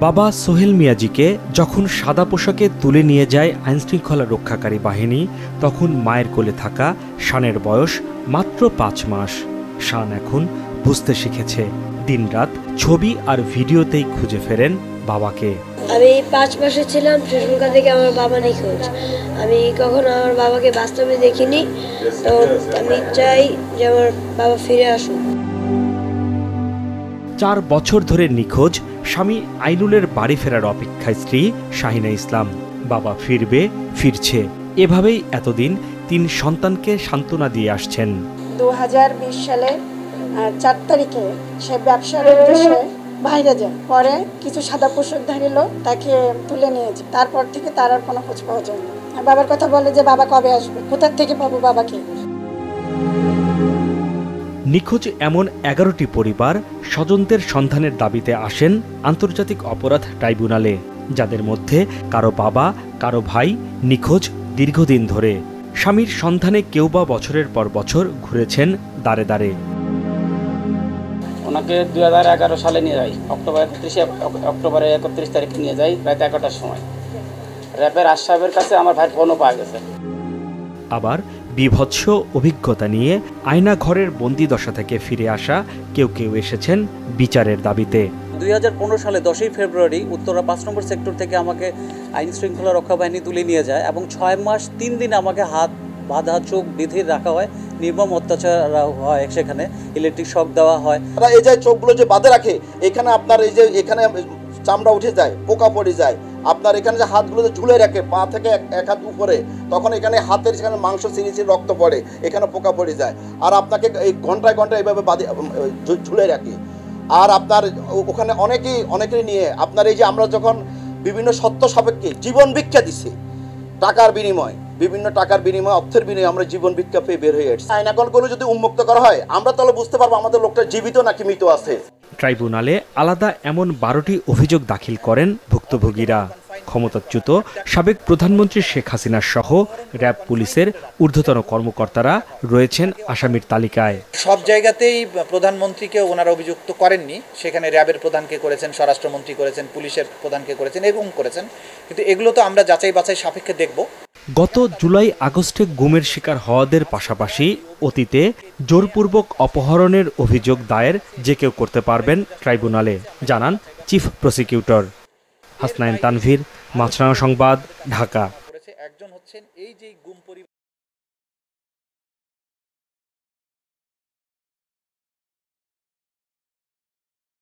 বাবা সোহেল মিয়াজিকে যখন সাদা পোশাকে তুলে নিয়ে যায় আইনশৃঙ্খলা রক্ষাকারী বাহিনী, তখন মায়ের কোলে থাকা শানের বয়স মাত্র 5 মাস। শান এখন বুঝতে শিখেছে। দিনরাত ছবি আর ভিডিওতেই খুঁজে ফেরেন বাবাকে। আমি 5 মাসে ছিলাম, সেখান থেকে আমার বাবা নিখোঁজ। আমি কখনো আমার বাবাকে বাস্তবে দেখিনি। তো আমি চাই যে আমার বাবা ফিরে আসুক। 4 বছর ধরে নিখোঁজ স্বামী আইনুলের বাড়ি ফেরার অপেক্ষায় স্ত্রী শাহিনা ইসলাম। বাবা ফিরছে। এভাবেই এতদিন 3 সন্তানকে সান্ত্বনা দিয়ে আসছেন। 2020 সালে 4 তারিখে সে ব্যবসার উদ্দেশ্যে বাইরে যায়। পরে কিছু সাদা পোশাকধারী লোক তাকে তুলে নিয়ে যায়। তারপর থেকে তার আর কোনো খোঁজ পাওয়া যায় না। বাবার কথা বলে যে বাবা কবে আসবে, কোথা থেকে পাবো বাবাকে। নিখোঁজ এমন 11টি পরিবার স্বজনদের সন্ধানের দাবিতে আসেন আন্তর্জাতিক অপরাধ ট্রাইব্যুনালে, যাদের মধ্যে কারো বাবা, কারো ভাই নিখোঁজ দীর্ঘদিন ধরে। স্বামীর সন্ধানে কেউ বা বছরের পর বছর ঘুরেছেন দাঁড়ে দাঁড়ে। ওনাকে 2011 সালে নিয়ে যাই, অক্টোবরের 31 তারিখে নিয়ে যাই রাত 11টার সময়। র্যাবের আশরাফের কাছে আমার ভাইয়ের ফোনও পাওয়া গেছে। আবার বিভৎস অভিজ্ঞতা নিয়ে আয়না ঘরের বন্দি দশা থেকে ফিরে আসা কেউ এসেছেন বিচারের দাবিতে। 2015 সালে 10ই ফেব্রুয়ারি উত্তরা 5 নম্বর সেক্টর থেকে আমাকে আইন শৃঙ্খলা রক্ষা বাহিনী তুলে নিয়ে যায় এবং 6 মাস 3 দিন আমাকে হাত বাঁধা, চোখ বেঁধে রাখা হয়। নির্মম অত্যাচার হয়, সেখানে ইলেকট্রিক শক দেওয়া হয়। এই যে চোখগুলো যে বাঁধে রাখে, এখানে আপনার এই যে এখানে চামড়া উঠে যায়, পোকা পড়ে যায়। আপনার এখানে যে হাতগুলো ঝুলে রাখে, পা থেকে 1 হাত উপরে, তখন এখানে হাতের যেখানে মাংস ছিঁড়ে রক্ত পড়ে, এখানে পোকা পড়ে যায়। আর আপনাকে এই ঘন্টায় এইভাবে ঝুলে রাখে। আর আপনার ওখানে অনেকেই নিয়ে আপনার এই যে আমরা যখন বিভিন্ন সত্য সাপেক্ষে জীবন ভিক্ষা দিছি, টাকার বিনিময়, বিভিন্ন টাকার বিনিময়ে, অর্থের বিনিময়ে আমরা জীবন ভিক্ষা পেয়ে বের হয়ে আসছি। আইনাগরগুলো যদি উন্মুক্ত করা হয়, আমরা তাহলে বুঝতে পারবো আমাদের লোকটা জীবিত নাকি মৃত আছে। ট্রাইব্যুনালে আলাদা এমন 12টি অভিযোগ দাখিল করেন ভুক্তভোগীরা। ক্ষমতাচ্যুত সাবেক প্রধানমন্ত্রী শেখ হাসিনা সহ র্যাব, পুলিশের ঊর্ধ্বতন কর্মকর্তারা রয়েছেন আসামির তালিকায়। সব জায়গাতেই প্রধানমন্ত্রীকে ওনারা অভিযুক্ত করেননি। সেখানে র্যাবের প্রধানকে করেছেন, স্বরাষ্ট্রমন্ত্রী করেছেন, পুলিশের প্রধানকে করেছেন, এরকম করেছেন। কিন্তু এগুলো তো আমরা যাচাই বাছাই সাপেক্ষে দেখব। গত জুলাই আগস্টে গুমের শিকার হওয়াদের পাশাপাশি অতীতে জোরপূর্বক অপহরণের অভিযোগ দায়ের যে কেউ করতে পারবেন ট্রাইব্যুনালে, জানান চিফ প্রসিকিউটর। হাসনাইন তানভীর, মাছরাঙা সংবাদ, ঢাকা।